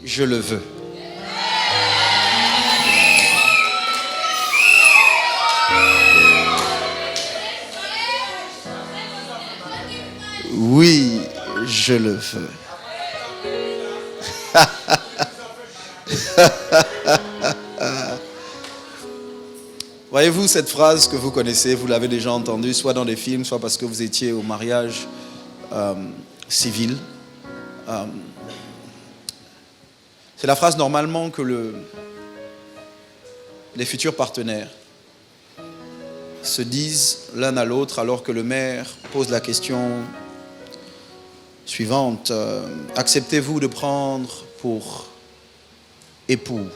je le veux. Oui, je le veux. Voyez-vous cette phrase que vous connaissez, vous l'avez déjà entendue, soit dans des films, soit parce que vous étiez au mariage civil. C'est la phrase normalement que les futurs partenaires se disent l'un à l'autre alors que le maire pose la question suivante. Acceptez-vous de prendre pour époux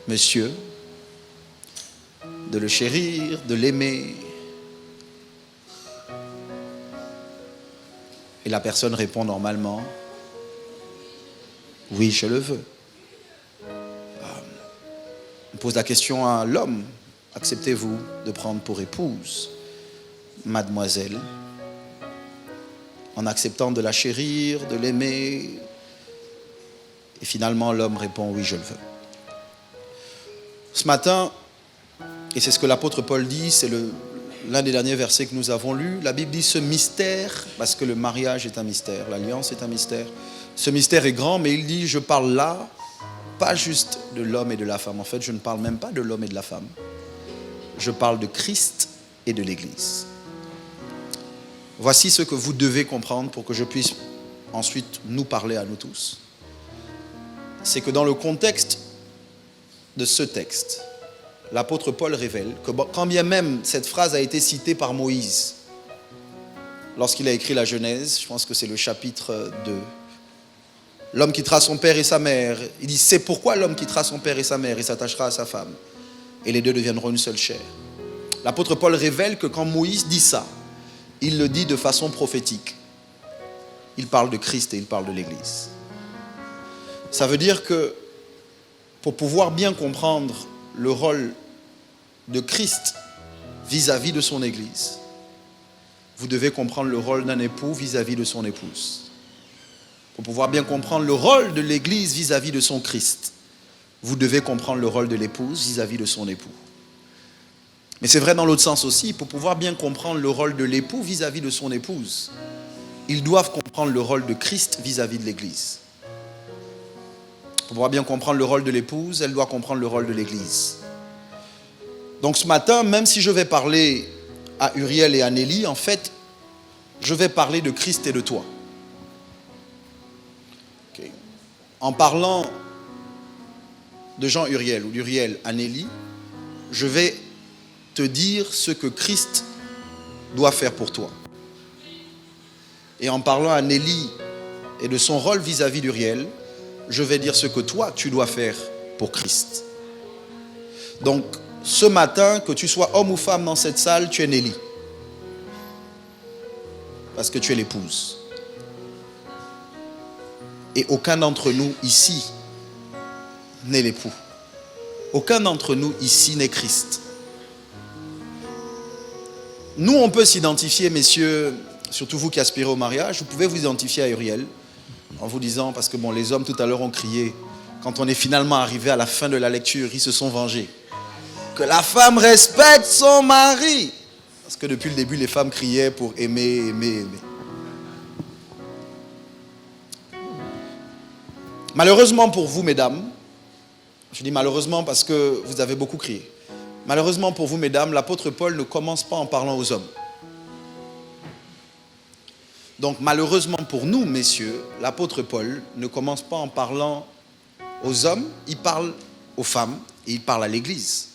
monsieur, de le chérir, de l'aimer? Et la personne répond normalement, oui, je le veux. On pose la question à l'homme, acceptez-vous de prendre pour épouse mademoiselle, en acceptant de la chérir, de l'aimer? Et finalement, l'homme répond, oui, je le veux. Ce matin, et c'est ce que l'apôtre Paul dit, c'est l'un des derniers versets que nous avons lus. La Bible dit ce mystère, parce que le mariage est un mystère, l'alliance est un mystère. Ce mystère est grand, mais il dit, je parle là, pas juste de l'homme et de la femme. En fait, je ne parle même pas de l'homme et de la femme. Je parle de Christ et de l'Église. Voici ce que vous devez comprendre pour que je puisse ensuite nous parler à nous tous. C'est que dans le contexte de ce texte, l'apôtre Paul révèle que quand bien même cette phrase a été citée par Moïse, lorsqu'il a écrit la Genèse, je pense que c'est le chapitre 2, l'homme quittera son père et sa mère, il dit c'est pourquoi l'homme quittera son père et sa mère et s'attachera à sa femme, et les deux deviendront une seule chair. L'apôtre Paul révèle que quand Moïse dit ça, il le dit de façon prophétique. Il parle de Christ et il parle de l'Église. Ça veut dire que pour pouvoir bien comprendre le rôle de Christ vis-à-vis de son Église, vous devez comprendre le rôle d'un époux vis-à-vis de son épouse. Pour pouvoir bien comprendre le rôle de l'Église vis-à-vis de son Christ, vous devez comprendre le rôle de l'épouse vis-à-vis de son époux. Mais c'est vrai dans l'autre sens aussi, pour pouvoir bien comprendre le rôle de l'époux vis-à-vis de son épouse, ils doivent comprendre le rôle de Christ vis-à-vis de l'Église. Pour pouvoir bien comprendre le rôle de l'épouse, elle doit comprendre le rôle de l'Église. Donc ce matin, même si je vais parler à Uriel et à Nelly, en fait, je vais parler de Christ et de toi. Okay. En parlant de Jean Uriel ou d'Uriel à Nelly, je vais te dire ce que Christ doit faire pour toi. Et en parlant à Nelly et de son rôle vis-à-vis d'Uriel, je vais dire ce que toi, tu dois faire pour Christ. Donc, ce matin, que tu sois homme ou femme dans cette salle, tu es Nelly. Parce que tu es l'épouse. Et aucun d'entre nous ici n'est l'époux. Aucun d'entre nous ici n'est Christ. Nous, on peut s'identifier, messieurs, surtout vous qui aspirez au mariage, vous pouvez vous identifier à Uriel en vous disant, parce que bon, les hommes tout à l'heure ont crié, quand on est finalement arrivé à la fin de la lecture, ils se sont vengés. Que la femme respecte son mari. Parce que depuis le début, les femmes criaient pour aimer, aimer, aimer. Malheureusement pour vous, mesdames, je dis malheureusement parce que vous avez beaucoup crié. Malheureusement pour vous, mesdames, l'apôtre Paul ne commence pas en parlant aux hommes. Donc malheureusement pour nous, messieurs, l'apôtre Paul ne commence pas en parlant aux hommes, il parle aux femmes et il parle à l'Église.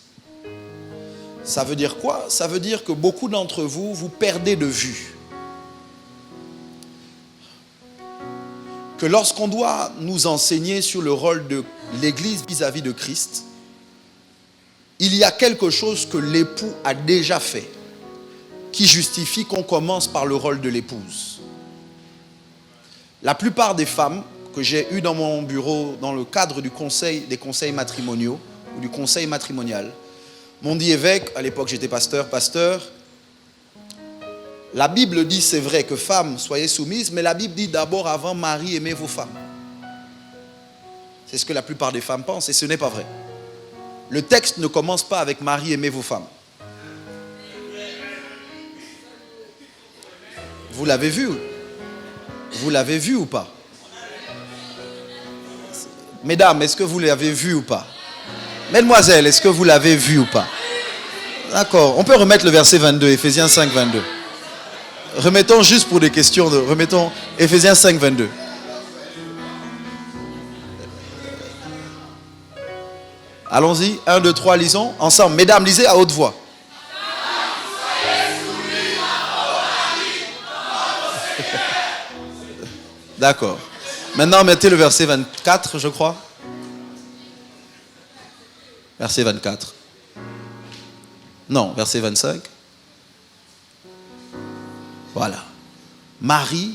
Ça veut dire quoi? Ça veut dire que beaucoup d'entre vous, vous perdez de vue que lorsqu'on doit nous enseigner sur le rôle de l'Église vis-à-vis de Christ, il y a quelque chose que l'époux a déjà fait qui justifie qu'on commence par le rôle de l'épouse. La plupart des femmes que j'ai eues dans mon bureau dans le cadre des conseils matrimoniaux ou du conseil matrimonial m'ont dit, évêque, à l'époque j'étais pasteur, la Bible dit, c'est vrai que femmes, soyez soumises, mais la Bible dit d'abord, avant mari, aimez vos femmes. C'est ce que la plupart des femmes pensent et ce n'est pas vrai. Le texte ne commence pas avec Marie, aimez vos femmes. Vous l'avez vu? Vous l'avez vu ou pas? Mesdames, est-ce que vous l'avez vu ou pas? Mesdemoiselles, est-ce que vous l'avez vu ou pas? D'accord, on peut remettre le verset 22, Éphésiens 5, 22. Remettons juste pour des questions remettons Éphésiens 5, 22. Allons-y, 1, 2, 3, lisons ensemble. Mesdames, lisez à haute voix. D'accord. Maintenant, mettez le verset 24, je crois. Verset 24. Non, verset 25. Voilà. Marie,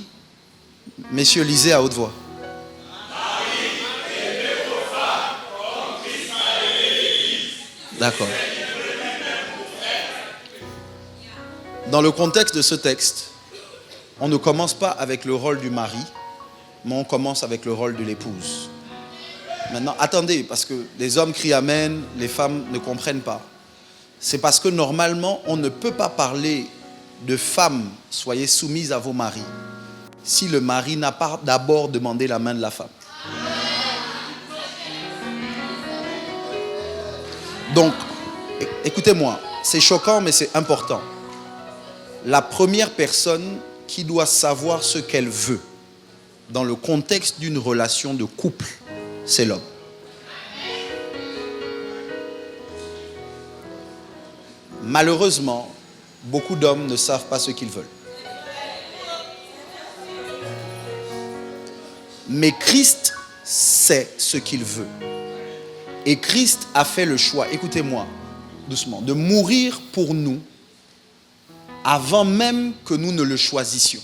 messieurs, lisez à haute voix. D'accord. Dans le contexte de ce texte, on ne commence pas avec le rôle du mari, mais on commence avec le rôle de l'épouse. Maintenant, attendez, parce que les hommes crient Amen, les femmes ne comprennent pas. C'est parce que normalement, on ne peut pas parler de femmes, soyez soumises à vos maris, si le mari n'a pas d'abord demandé la main de la femme. Donc, écoutez-moi, c'est choquant, mais c'est important. La première personne qui doit savoir ce qu'elle veut dans le contexte d'une relation de couple, c'est l'homme. Malheureusement, beaucoup d'hommes ne savent pas ce qu'ils veulent. Mais Christ sait ce qu'il veut. Et Christ a fait le choix, écoutez-moi, doucement, de mourir pour nous avant même que nous ne le choisissions.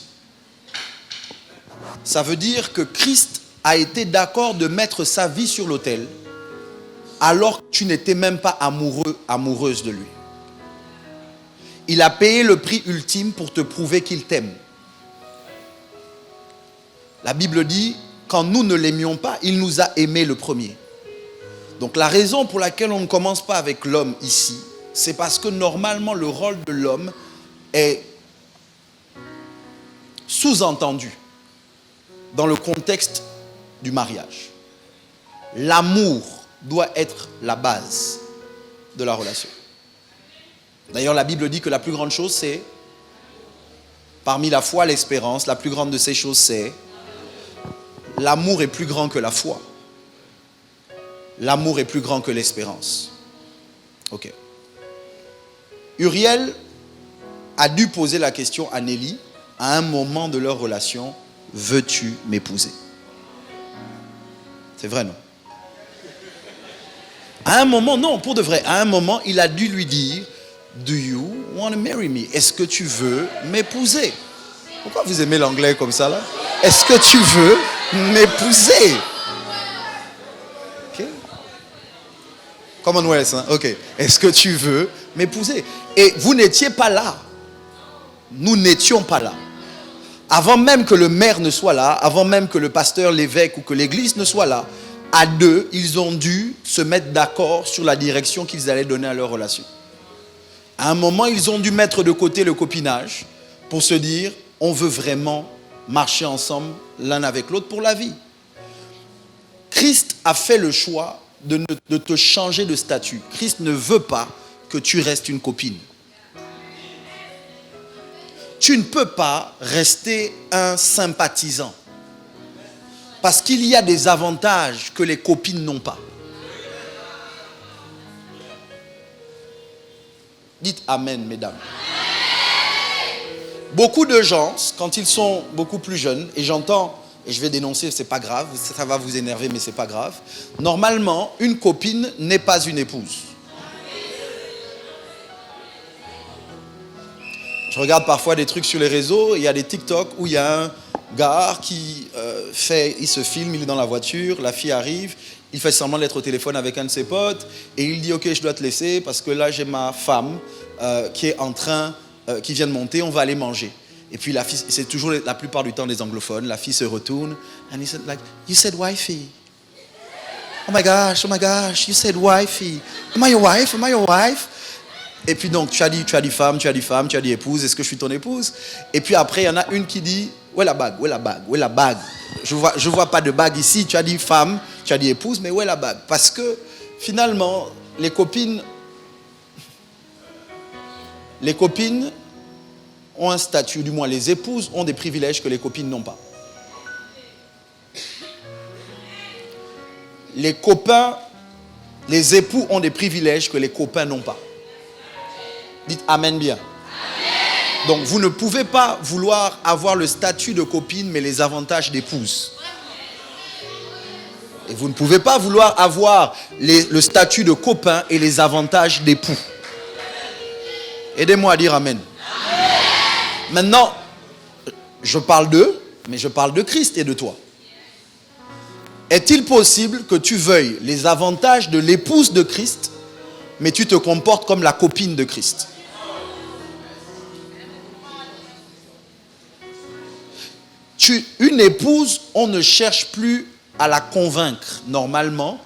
Ça veut dire que Christ a été d'accord de mettre sa vie sur l'autel alors que tu n'étais même pas amoureux, amoureuse de lui. Il a payé le prix ultime pour te prouver qu'il t'aime. La Bible dit, quand nous ne l'aimions pas, il nous a aimés le premier. Donc la raison pour laquelle on ne commence pas avec l'homme ici, c'est parce que normalement le rôle de l'homme est sous-entendu dans le contexte du mariage. L'amour doit être la base de la relation. D'ailleurs, la Bible dit que la plus grande chose, c'est, parmi la foi, l'espérance, la plus grande de ces choses, c'est l'amour est plus grand que la foi. L'amour est plus grand que l'espérance. Ok. Uriel a dû poser la question à Nelly à un moment de leur relation, veux-tu m'épouser? C'est vrai, non? À un moment, non, pour de vrai, à un moment, il a dû lui dire, do you want to marry me? Est-ce que tu veux m'épouser? Pourquoi vous aimez l'anglais comme ça là? Est-ce que tu veux m'épouser? Ok. Commonwealth, hein? Ok. Est-ce que tu veux m'épouser? Et vous n'étiez pas là. Nous n'étions pas là. Avant même que le maire ne soit là, avant même que le pasteur, l'évêque ou que l'église ne soit là, à deux, ils ont dû se mettre d'accord sur la direction qu'ils allaient donner à leur relation. À un moment, ils ont dû mettre de côté le copinage pour se dire, on veut vraiment marcher ensemble l'un avec l'autre pour la vie. Christ a fait le choix de te changer de statut. Christ ne veut pas que tu restes une copine. Tu ne peux pas rester un sympathisant. Parce qu'il y a des avantages que les copines n'ont pas. Dites Amen, mesdames. Beaucoup de gens, quand ils sont beaucoup plus jeunes, et j'entends, et je vais dénoncer, c'est pas grave, ça va vous énerver, mais c'est pas grave. Normalement, une copine n'est pas une épouse. Je regarde parfois des trucs sur les réseaux, il y a des TikTok où il y a un gars qui il se filme, il est dans la voiture, la fille arrive, il fait semblant d'être au téléphone avec un de ses potes et il dit ok, je dois te laisser parce que là j'ai ma femme qui est en train, qui vient de monter, on va aller manger. Et puis la fille, c'est toujours la plupart du temps des anglophones, la fille se retourne and he said like, you said wifey. oh my gosh, you said wifey. Am I your wife? Am I your wife? Et puis donc, tu as dit femme, tu as dit épouse, est-ce que je suis ton épouse? Et puis après, il y en a une qui dit, où est la bague? Où est la bague? Où est la bague? Je vois pas de bague ici, tu as dit femme, tu as dit épouse, mais où est la bague? Parce que finalement, les copines ont un statut, du moins les épouses ont des privilèges que les copines n'ont pas. Les copains, les époux ont des privilèges que les copains n'ont pas. Dites amen bien. Amen. Donc vous ne pouvez pas vouloir avoir le statut de copine mais les avantages d'épouse. Et vous ne pouvez pas vouloir avoir le statut de copain et les avantages d'époux. Aidez-moi à dire amen. Amen. Maintenant, je parle d'eux, mais je parle de Christ et de toi. Est-il possible que tu veuilles les avantages de l'épouse de Christ, mais tu te comportes comme la copine de Christ? Une épouse, on ne cherche plus à la convaincre. Normalement,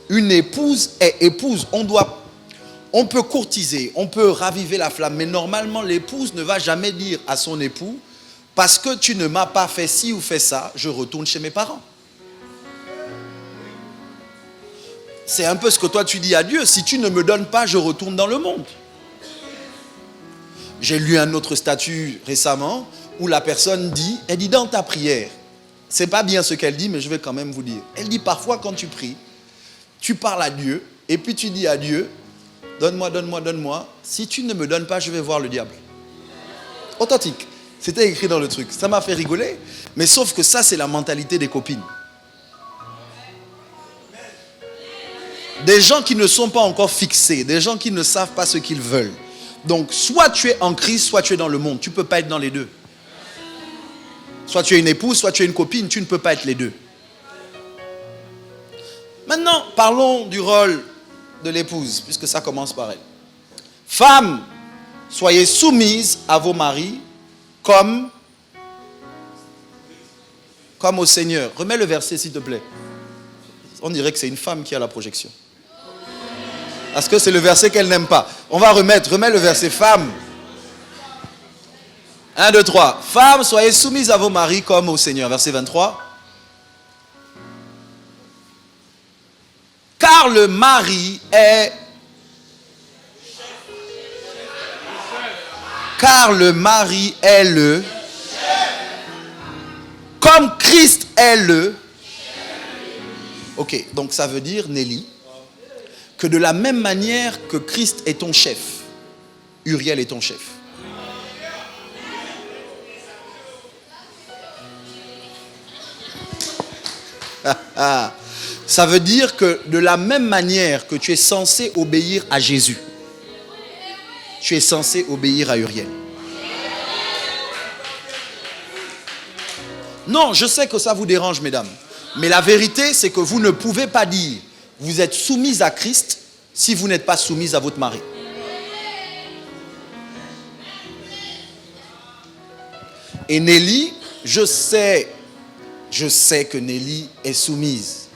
une épouse est épouse. On peut courtiser, on peut raviver la flamme, mais normalement, l'épouse ne va jamais dire à son époux, parce que tu ne m'as pas fait ci ou fait ça, je retourne chez mes parents. C'est un peu ce que toi tu dis à Dieu, si tu ne me donnes pas, je retourne dans le monde. J'ai lu un autre statut récemment, où la personne dit, elle dit dans ta prière, c'est pas bien ce qu'elle dit, mais je vais quand même vous dire. Elle dit parfois quand tu pries, tu parles à Dieu, et puis tu dis à Dieu, donne-moi, si tu ne me donnes pas, je vais voir le diable. Authentique, c'était écrit dans le truc, ça m'a fait rigoler, mais sauf que ça c'est la mentalité des copines. Des gens qui ne sont pas encore fixés, des gens qui ne savent pas ce qu'ils veulent. Donc soit tu es en Christ, soit tu es dans le monde, tu ne peux pas être dans les deux. Soit tu es une épouse, soit tu es une copine, tu ne peux pas être les deux. Maintenant, parlons du rôle de l'épouse, puisque ça commence par elle. Femmes, soyez soumises à vos maris comme au Seigneur. Remets le verset, s'il te plaît. On dirait que c'est une femme qui a la projection. Parce que c'est le verset qu'elle n'aime pas. On va remets le verset. Femmes. 1, 2, 3. Femmes, soyez soumises à vos maris comme au Seigneur. Verset 23. Car le mari est... Car le mari est le... Comme Christ est le... Ok, donc ça veut dire, Nelly, que de la même manière que Christ est ton chef, Uriel est ton chef. Ça veut dire que de la même manière que tu es censé obéir à Jésus, tu es censé obéir à Uriel. Non, je sais que ça vous dérange, mesdames. Mais la vérité, c'est que vous ne pouvez pas dire vous êtes soumise à Christ si vous n'êtes pas soumise à votre mari. Et Nelly, je sais que Nelly est soumise.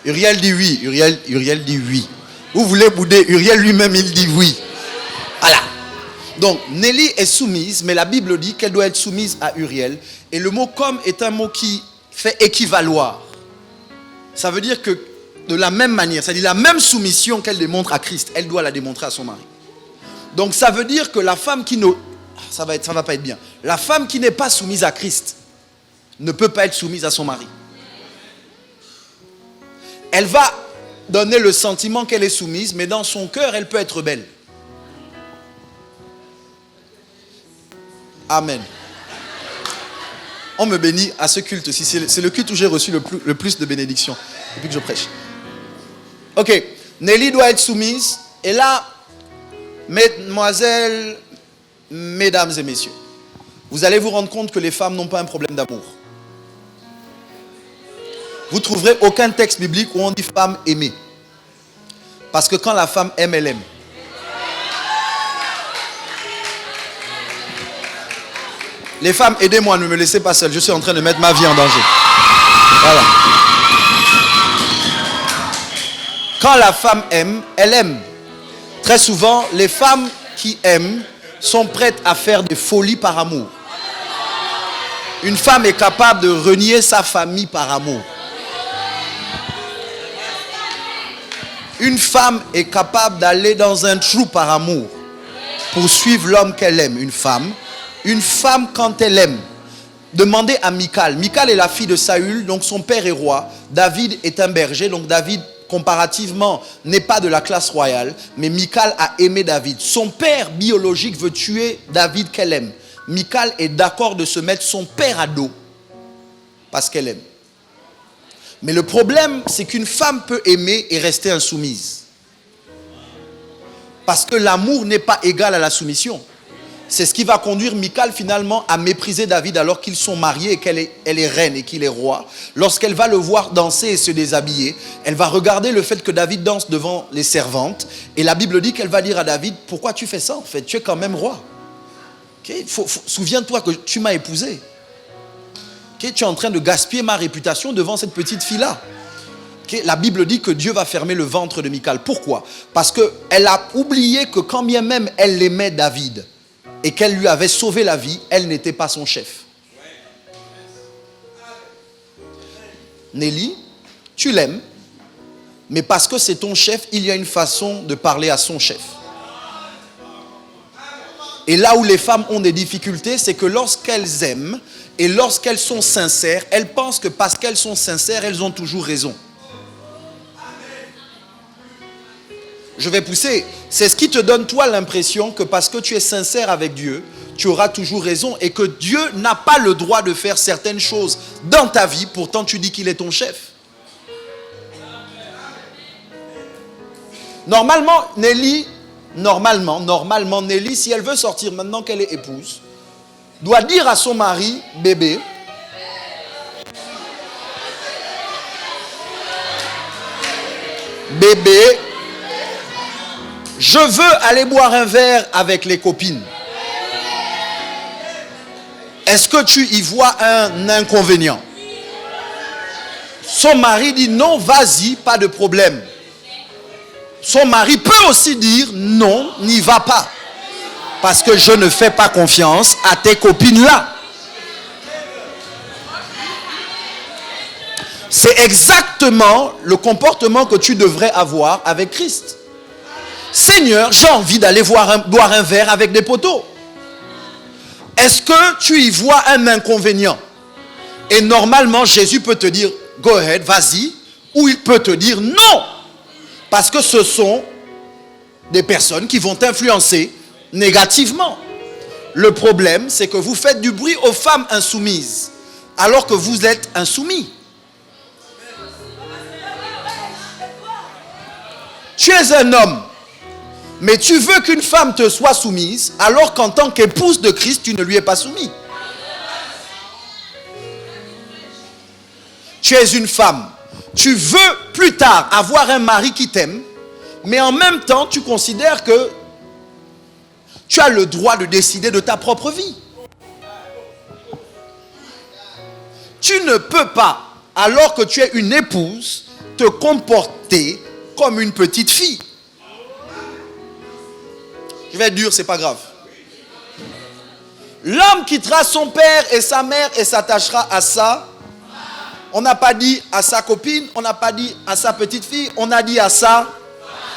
Uriel dit oui. Uriel dit oui. Vous voulez bouder, Uriel lui-même, il dit oui. Voilà. Donc, Nelly est soumise, mais la Bible dit qu'elle doit être soumise à Uriel. Et le mot comme est un mot qui fait équivaloir. Ça veut dire que de la même manière, c'est-à-dire la même soumission qu'elle démontre à Christ, elle doit la démontrer à son mari. Donc ça veut dire que la femme qui ne... Ça va pas être bien. La femme qui n'est pas soumise à Christ ne peut pas être soumise à son mari. Elle va donner le sentiment qu'elle est soumise, mais dans son cœur, elle peut être belle. Amen. On me bénit à ce culte aussi. C'est le culte où j'ai reçu le plus de bénédictions depuis que je prêche. Ok, Nelly doit être soumise. Et là, mesdemoiselles, mesdames et messieurs, vous allez vous rendre compte que les femmes n'ont pas un problème d'amour. Vous trouverez aucun texte biblique où on dit femme aimée. Parce que quand la femme aime, elle aime. Les femmes, aidez-moi, ne me laissez pas seul. Je suis en train de mettre ma vie en danger. Voilà. Quand la femme aime, elle aime. Très souvent, les femmes qui aiment sont prêtes à faire des folies par amour. Une femme est capable de renier sa famille par amour. Une femme est capable d'aller dans un trou par amour pour suivre l'homme qu'elle aime. Une femme quand elle aime. Demandez à Michal. Michal est la fille de Saül, donc son père est roi. David est un berger, donc David comparativement n'est pas de la classe royale, mais Michal a aimé David. Son père biologique veut tuer David qu'elle aime. Michal est d'accord de se mettre son père à dos parce qu'elle aime. Mais le problème, c'est qu'une femme peut aimer et rester insoumise. Parce que l'amour n'est pas égal à la soumission. C'est ce qui va conduire Michal finalement à mépriser David alors qu'ils sont mariés et qu'elle est reine et qu'il est roi. Lorsqu'elle va le voir danser et se déshabiller, elle va regarder le fait que David danse devant les servantes. Et la Bible dit qu'elle va dire à David, pourquoi tu fais ça en fait? Tu es quand même roi. Okay? Souviens-toi que tu m'as épousé. Okay? Tu es en train de gaspiller ma réputation devant cette petite fille-là. Okay? La Bible dit que Dieu va fermer le ventre de Michal. Pourquoi? Parce qu'elle a oublié que quand bien même elle aimait David et qu'elle lui avait sauvé la vie, elle n'était pas son chef. Nelly, tu l'aimes, mais parce que c'est ton chef, il y a une façon de parler à son chef. Et là où les femmes ont des difficultés, c'est que lorsqu'elles aiment et lorsqu'elles sont sincères, elles pensent que parce qu'elles sont sincères, elles ont toujours raison. Je vais pousser. C'est ce qui te donne toi l'impression que parce que tu es sincère avec Dieu, tu auras toujours raison et que Dieu n'a pas le droit de faire certaines choses dans ta vie, pourtant tu dis qu'il est ton chef. Normalement, Nelly, si elle veut sortir maintenant qu'elle est épouse, doit dire à son mari, bébé, je veux aller boire un verre avec les copines. Est-ce que tu y vois un inconvénient? Son mari dit non, vas-y, pas de problème. Son mari peut aussi dire non, n'y va pas. Parce que je ne fais pas confiance à tes copines-là. C'est exactement le comportement que tu devrais avoir avec Christ. Seigneur, j'ai envie d'aller boire un verre avec des poteaux. Est-ce que tu y vois un inconvénient? Et normalement, Jésus peut te dire, go ahead, vas-y. Ou il peut te dire non. Parce que ce sont des personnes qui vont t'influencer négativement. Le problème, c'est que vous faites du bruit aux femmes insoumises, alors que vous êtes insoumis. Tu es un homme, mais tu veux qu'une femme te soit soumise, alors qu'en tant qu'épouse de Christ, tu ne lui es pas soumis. Tu es une femme. Tu veux plus tard avoir un mari qui t'aime, mais en même temps, tu considères que tu as le droit de décider de ta propre vie. Tu ne peux pas, alors que tu es une épouse, te comporter comme une petite fille. Je vais être dur, c'est pas grave. L'homme quittera son père et sa mère et s'attachera à ça. On n'a pas dit à sa copine, on n'a pas dit à sa petite fille, on a dit à ça.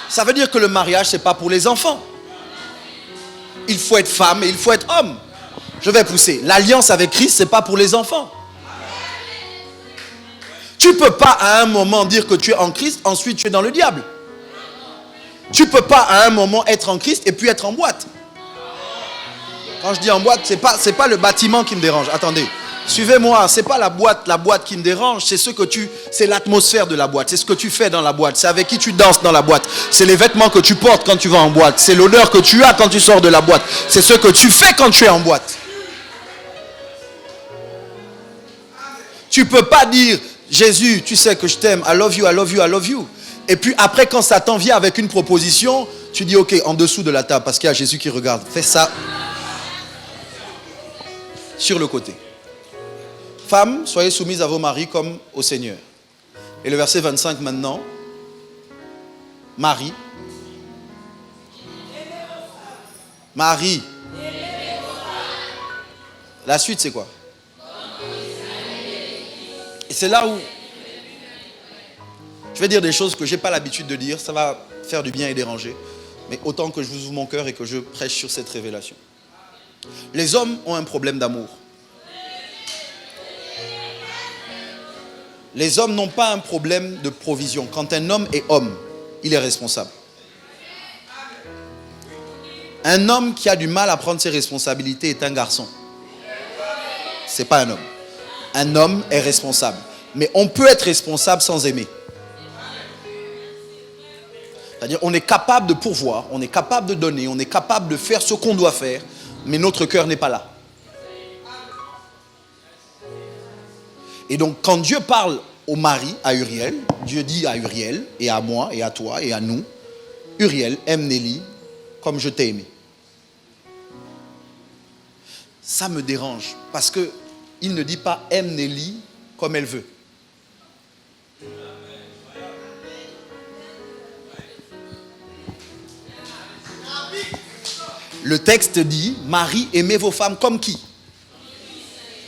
Ça veut dire que le mariage, c'est pas pour les enfants. Il faut être femme et il faut être homme. Je vais pousser. L'alliance avec Christ, c'est pas pour les enfants. Tu peux pas à un moment dire que tu es en Christ, ensuite tu es dans le diable. Tu peux pas à un moment être en Christ et puis être en boîte. Quand je dis en boîte, c'est pas le bâtiment qui me dérange. Attendez. Suivez-moi, c'est pas la boîte qui me dérange, c'est l'atmosphère de la boîte, c'est ce que tu fais dans la boîte, c'est avec qui tu danses dans la boîte, c'est les vêtements que tu portes quand tu vas en boîte, c'est l'odeur que tu as quand tu sors de la boîte, c'est ce que tu fais quand tu es en boîte. Tu peux pas dire Jésus, tu sais que je t'aime, I love you, I love you, I love you. Et puis après quand Satan vient avec une proposition, tu dis ok, en dessous de la table parce qu'il y a Jésus qui regarde, fais ça sur le côté. Femmes, soyez soumises à vos maris comme au Seigneur. Et le verset 25 maintenant. Marie. Marie. La suite, c'est quoi? Et c'est là où je vais dire des choses que je n'ai pas l'habitude de dire. Ça va faire du bien et déranger. Mais autant que je vous ouvre mon cœur et que je prêche sur cette révélation. Les hommes ont un problème d'amour. Les hommes n'ont pas un problème de provision. Quand un homme est homme, il est responsable. Un homme qui a du mal à prendre ses responsabilités est un garçon. Ce n'est pas un homme. Un homme est responsable. Mais on peut être responsable sans aimer. C'est-à-dire, on est capable de pourvoir, on est capable de donner, on est capable de faire ce qu'on doit faire, mais notre cœur n'est pas là. Et donc, quand Dieu parle au mari, à Uriel, Dieu dit à Uriel, et à moi, et à toi, et à nous, Uriel, aime Nelly comme je t'ai aimé. Ça me dérange, parce qu'il ne dit pas aime Nelly comme elle veut. Le texte dit, Marie, aimez vos femmes comme qui?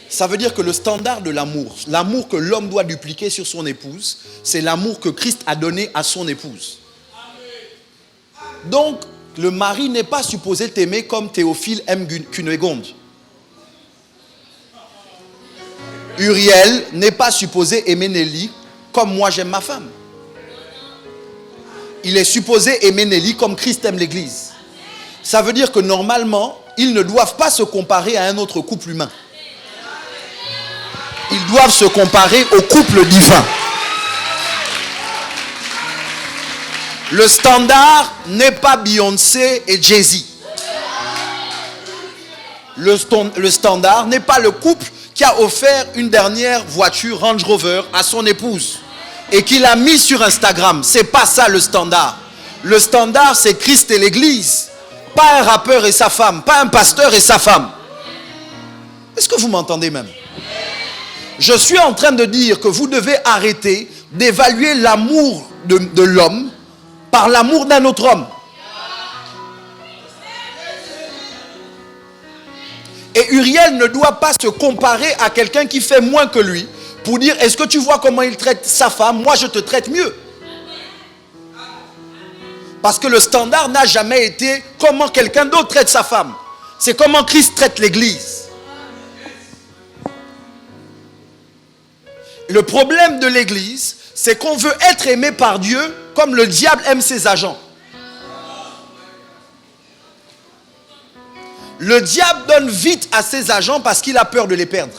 Ça veut dire que le standard de l'amour que l'homme doit dupliquer sur son épouse, c'est l'amour que Christ a donné à son épouse. Donc, le mari n'est pas supposé t'aimer comme Théophile aime Cunégonde. Uriel n'est pas supposé aimer Nelly comme moi j'aime ma femme. Il est supposé aimer Nelly comme Christ aime l'Église. Ça veut dire que normalement, ils ne doivent pas se comparer à un autre couple humain. Ils doivent se comparer au couple divin. Le standard n'est pas Beyoncé et Jay-Z. Le standard n'est pas le couple qui a offert une dernière voiture Range Rover à son épouse et qui l'a mis sur Instagram. C'est pas ça le standard. Le standard, c'est Christ et l'Église. Pas un rappeur et sa femme, pas un pasteur et sa femme. Est-ce que vous m'entendez même? Je suis en train de dire que vous devez arrêter d'évaluer l'amour de l'homme par l'amour d'un autre homme. Et Uriel ne doit pas se comparer à quelqu'un qui fait moins que lui pour dire, est-ce que tu vois comment il traite sa femme? Moi, je te traite mieux. Parce que le standard n'a jamais été comment quelqu'un d'autre traite sa femme. C'est comment Christ traite l'Église. Le problème de l'Église, c'est qu'on veut être aimé par Dieu comme le diable aime ses agents. Le diable donne vite à ses agents parce qu'il a peur de les perdre.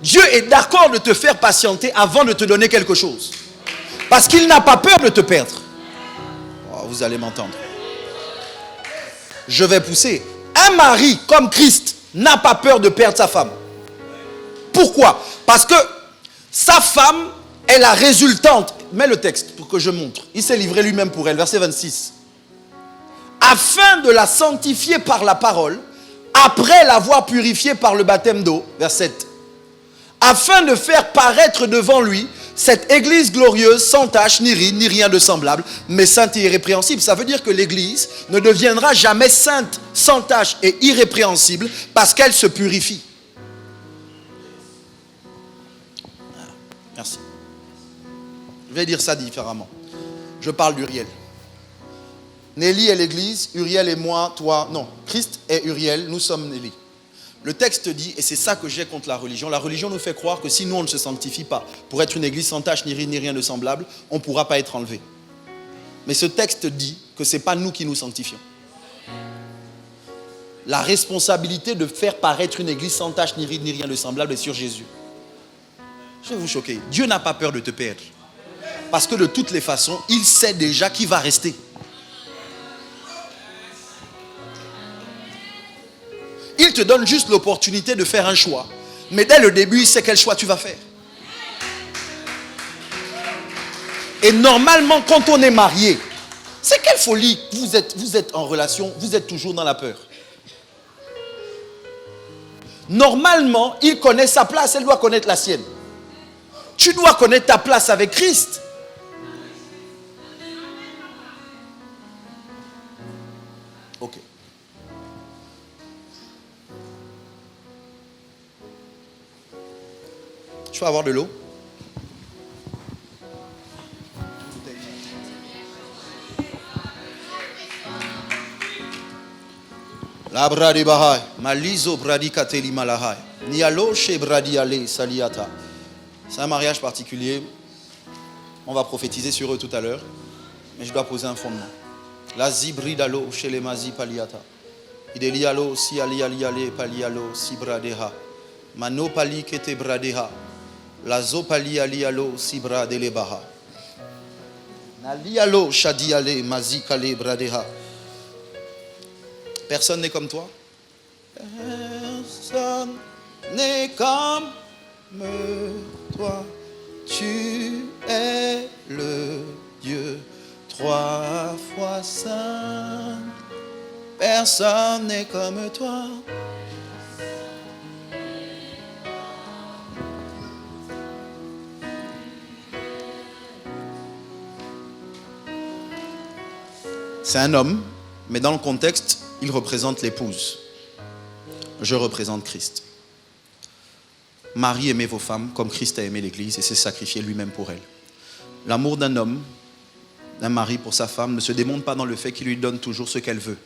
Dieu est d'accord de te faire patienter avant de te donner quelque chose. Parce qu'il n'a pas peur de te perdre. Oh, vous allez m'entendre. Je vais pousser. Un mari comme Christ n'a pas peur de perdre sa femme. Pourquoi? Parce que sa femme est la résultante. Mets le texte pour que je montre. Il s'est livré lui-même pour elle. Verset 26. Afin de la sanctifier par la parole, après l'avoir purifiée par le baptême d'eau. Verset 7. Afin de faire paraître devant lui cette église glorieuse, sans tache, ni ride, ni rien de semblable, mais sainte et irrépréhensible. Ça veut dire que l'église ne deviendra jamais sainte, sans tache et irrépréhensible parce qu'elle se purifie. Merci. Je vais dire ça différemment. Je parle d'Uriel. Nelly est l'église, Uriel et moi, toi, non. Christ est Uriel, nous sommes Nelly. Le texte dit, et c'est ça que j'ai contre la religion nous fait croire que si nous on ne se sanctifie pas pour être une église sans tache, ni ride, ni rien de semblable, on ne pourra pas être enlevé. Mais ce texte dit que ce n'est pas nous qui nous sanctifions. La responsabilité de faire paraître une église sans tache, ni ride, ni rien de semblable est sur Jésus. Je vais vous choquer. Dieu n'a pas peur de te perdre. Parce que de toutes les façons, il sait déjà qui va rester. Il te donne juste l'opportunité de faire un choix. Mais dès le début, il sait quel choix tu vas faire. Et normalement, quand on est marié, c'est quelle folie. Vous êtes en relation, vous êtes toujours dans la peur. Normalement, il connaît sa place, elle doit connaître la sienne. Tu dois connaître ta place avec Christ. Je peux avoir de l'eau? La bradi bahai, malizo bradi kateli malahai, nialo she bradi ale saliata. C'est un mariage particulier. On va prophétiser sur eux tout à l'heure, mais je dois poser un fondement. La zibridalo chez les mazi paliata. Idelialo si ali ali ale palialo si bradeha. Mano pali kete bradeha. La zo pali ali alo si bradele baha. Nalialo shadi ale mazi kale bradeha. Personne n'est comme toi. Personne n'est comme toi. Tu es le Dieu 3 fois saint. Personne n'est comme toi. C'est un homme, mais dans le contexte, il représente l'épouse. Je représente Christ. Marie, aimez vos femmes comme Christ a aimé l'Église et s'est sacrifié lui-même pour elle. L'amour d'un homme, d'un mari pour sa femme ne se démontre pas dans le fait qu'il lui donne toujours ce qu'elle veut,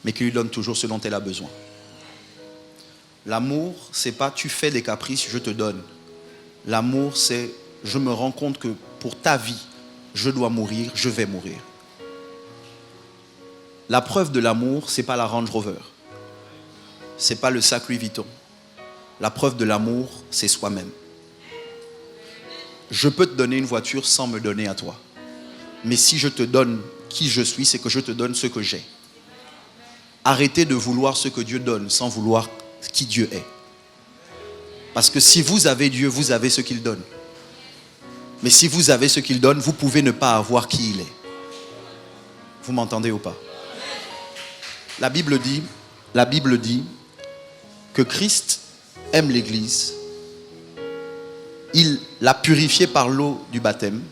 mais qu'il lui donne toujours ce dont elle a besoin. L'amour, c'est pas tu fais des caprices, je te donne. L'amour, c'est je me rends compte que pour ta vie, je dois mourir, je vais mourir. La preuve de l'amour, c'est pas la Range Rover. C'est pas le sac Louis Vuitton. La preuve de l'amour, c'est soi-même. Je peux te donner une voiture sans me donner à toi. Mais si je te donne qui je suis, c'est que je te donne ce que j'ai. Arrêtez de vouloir ce que Dieu donne sans vouloir qui Dieu est. Parce que si vous avez Dieu, vous avez ce qu'il donne. Mais si vous avez ce qu'il donne, vous pouvez ne pas avoir qui il est. Vous m'entendez ou pas? La Bible dit que Christ aime l'Église. Il l'a purifiée par l'eau du baptême,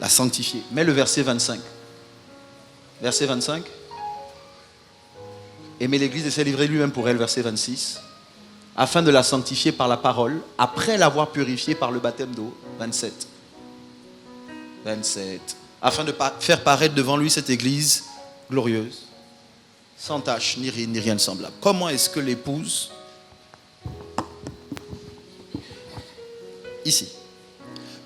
l'a sanctifiée. Mets le verset 25. Verset 25. Aimer l'Église et s'est livré lui-même pour elle, verset 26. Afin de la sanctifier par la parole, après l'avoir purifiée par le baptême d'eau, 27. 27. Afin de faire paraître devant lui cette Église glorieuse, sans tache, ni rien de semblable. Comment est-ce que l'épouse, ici,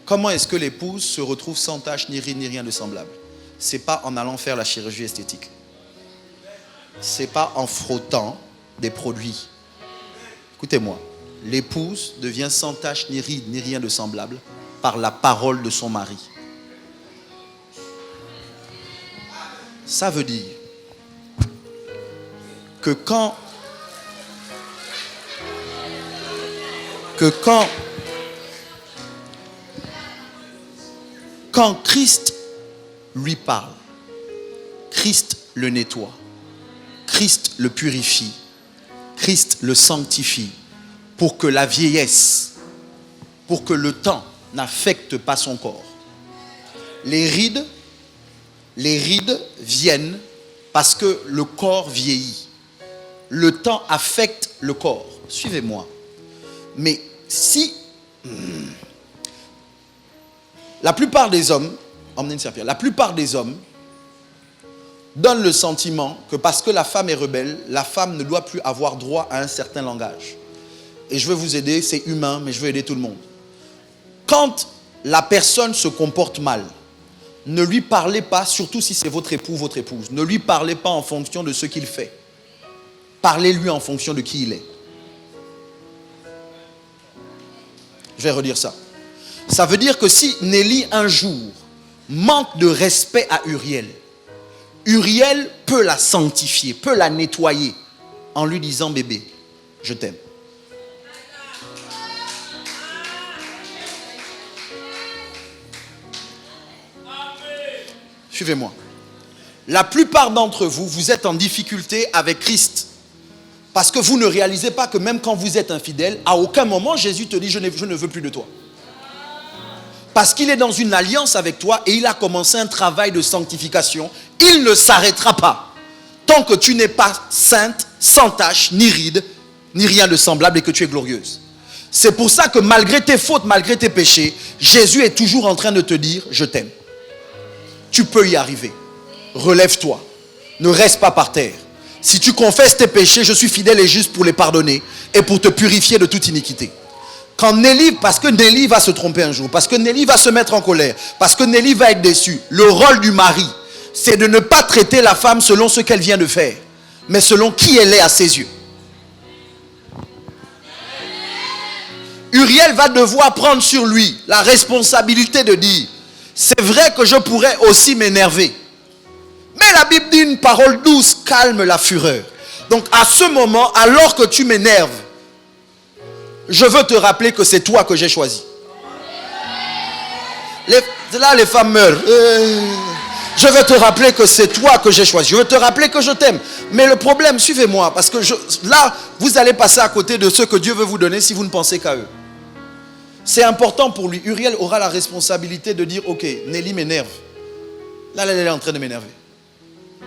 comment est-ce que l'épouse se retrouve sans tache, ni rien de semblable? C'est pas en allant faire la chirurgie esthétique. C'est pas en frottant des produits. Écoutez-moi, l'épouse devient sans tache, ni rien de semblable par la parole de son mari. Ça veut dire que quand Christ lui parle, Christ le nettoie, Christ le purifie, Christ le sanctifie pour que la vieillesse, pour que le temps n'affecte pas son corps. Les rides viennent parce que le corps vieillit. Le temps affecte le corps. Suivez-moi. Mais si la plupart des hommes, emmenez une serpillère, la plupart des hommes donnent le sentiment que parce que la femme est rebelle, la femme ne doit plus avoir droit à un certain langage. Et je veux vous aider, c'est humain, mais je veux aider tout le monde. Quand la personne se comporte mal, ne lui parlez pas, surtout si c'est votre époux, votre épouse, ne lui parlez pas en fonction de ce qu'il fait. Parlez-lui en fonction de qui il est. Je vais redire ça. Ça veut dire que si Nelly un jour manque de respect à Uriel, Uriel peut la sanctifier, peut la nettoyer en lui disant bébé, je t'aime. Suivez-moi. La plupart d'entre vous, vous êtes en difficulté avec Christ. Parce que vous ne réalisez pas que même quand vous êtes infidèle, à aucun moment Jésus te dit je ne veux plus de toi. Parce qu'il est dans une alliance avec toi et il a commencé un travail de sanctification. Il ne s'arrêtera pas tant que tu n'es pas sainte, sans tache, ni ride, ni rien de semblable et que tu es glorieuse. C'est pour ça que malgré tes fautes, malgré tes péchés, Jésus est toujours en train de te dire, je t'aime. Tu peux y arriver. Relève-toi. Ne reste pas par terre. Si tu confesses tes péchés, je suis fidèle et juste pour les pardonner et pour te purifier de toute iniquité. Quand Nelly, parce que Nelly va se tromper un jour, parce que Nelly va se mettre en colère, parce que Nelly va être déçue, le rôle du mari, c'est de ne pas traiter la femme selon ce qu'elle vient de faire, mais selon qui elle est à ses yeux. Uriel va devoir prendre sur lui la responsabilité de dire, c'est vrai que je pourrais aussi m'énerver. Mais la Bible dit une parole douce calme la fureur. Donc à ce moment, alors que tu m'énerves, je veux te rappeler que c'est toi que j'ai choisi. Là, les femmes meurent. Je veux te rappeler que c'est toi que j'ai choisi. Je veux te rappeler que je t'aime. Mais le problème, suivez-moi, parce que là, vous allez passer à côté de ce que Dieu veut vous donner si vous ne pensez qu'à eux. C'est important pour lui. Uriel aura la responsabilité de dire, ok, Nelly m'énerve. Là, elle est en train de m'énerver.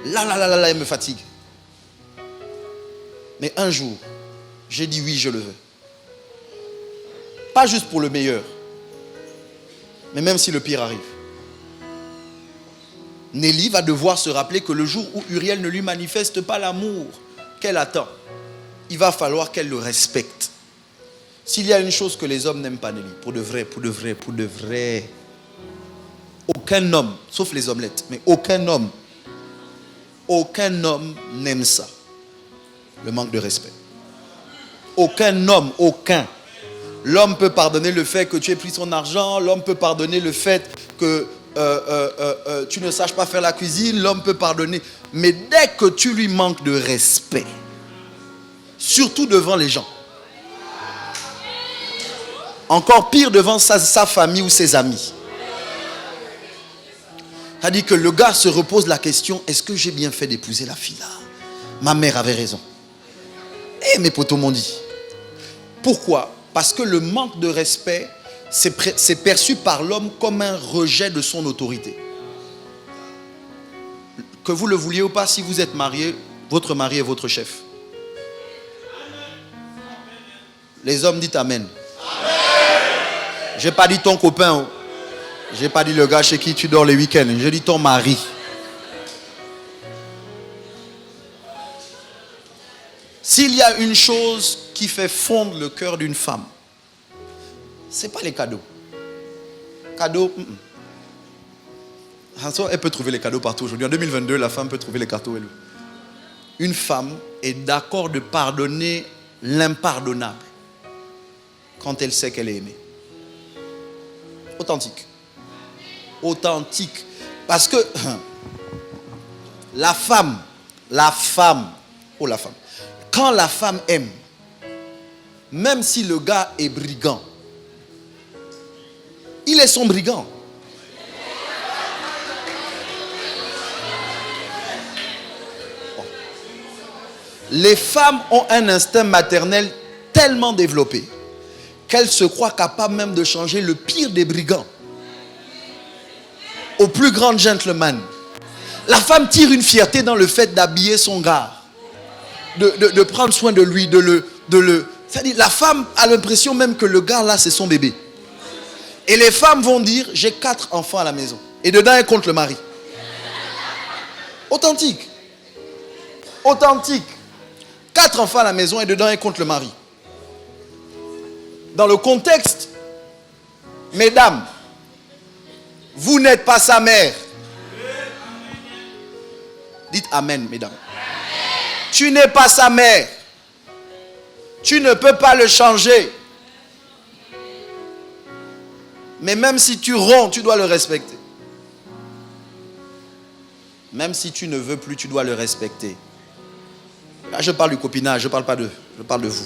Là, elle me fatigue. Mais un jour, j'ai dit oui, je le veux. Pas juste pour le meilleur, mais même si le pire arrive. Nelly va devoir se rappeler que le jour où Uriel ne lui manifeste pas l'amour qu'elle attend, il va falloir qu'elle le respecte. S'il y a une chose que les hommes n'aiment pas, Nelly, pour de vrai, aucun homme, sauf les omelettes, mais aucun homme n'aime ça, le manque de respect. Aucun homme. L'homme peut pardonner le fait que tu aies pris son argent, l'homme peut pardonner le fait que tu ne saches pas faire la cuisine, l'homme peut pardonner. Mais dès que tu lui manques de respect, surtout devant les gens, encore pire devant sa famille ou ses amis, c'est-à-dire que le gars se repose la question, est-ce que j'ai bien fait d'épouser la fille là? Ma mère avait raison. Et mes potos m'ont dit. Pourquoi? Parce que le manque de respect, c'est perçu par l'homme comme un rejet de son autorité. Que vous le vouliez ou pas, si vous êtes marié, votre mari est votre chef. Les hommes disent Amen. Je n'ai pas dit ton copain. Je n'ai pas dit le gars chez qui tu dors les week-ends. J'ai dit ton mari. S'il y a une chose qui fait fondre le cœur d'une femme, ce n'est pas les cadeaux. Cadeaux, elle peut trouver les cadeaux partout aujourd'hui. En 2022, la femme peut trouver les cadeaux. Une femme est d'accord de pardonner l'impardonnable quand elle sait qu'elle est aimée. Authentique. Parce que la femme, quand la femme aime, même si le gars est brigand, il est son brigand. Les femmes ont un instinct maternel tellement développé qu'elles se croient capables même de changer le pire des brigands au plus grand gentleman. La femme tire une fierté dans le fait d'habiller son gars, de prendre soin de lui, c'est-à-dire, la femme a l'impression même que le gars là c'est son bébé. Et les femmes vont dire, j'ai 4 enfants à la maison. Et dedans elles comptent le mari. Authentique. 4 enfants à la maison et dedans elles comptent le mari. Dans le contexte, mesdames, vous n'êtes pas sa mère. Dites Amen, mesdames. Amen. Tu n'es pas sa mère. Tu ne peux pas le changer. Mais même si tu romps, tu dois le respecter. Même si tu ne veux plus, tu dois le respecter. Là, je parle du copinage, je ne parle pas d'eux. Je parle de vous.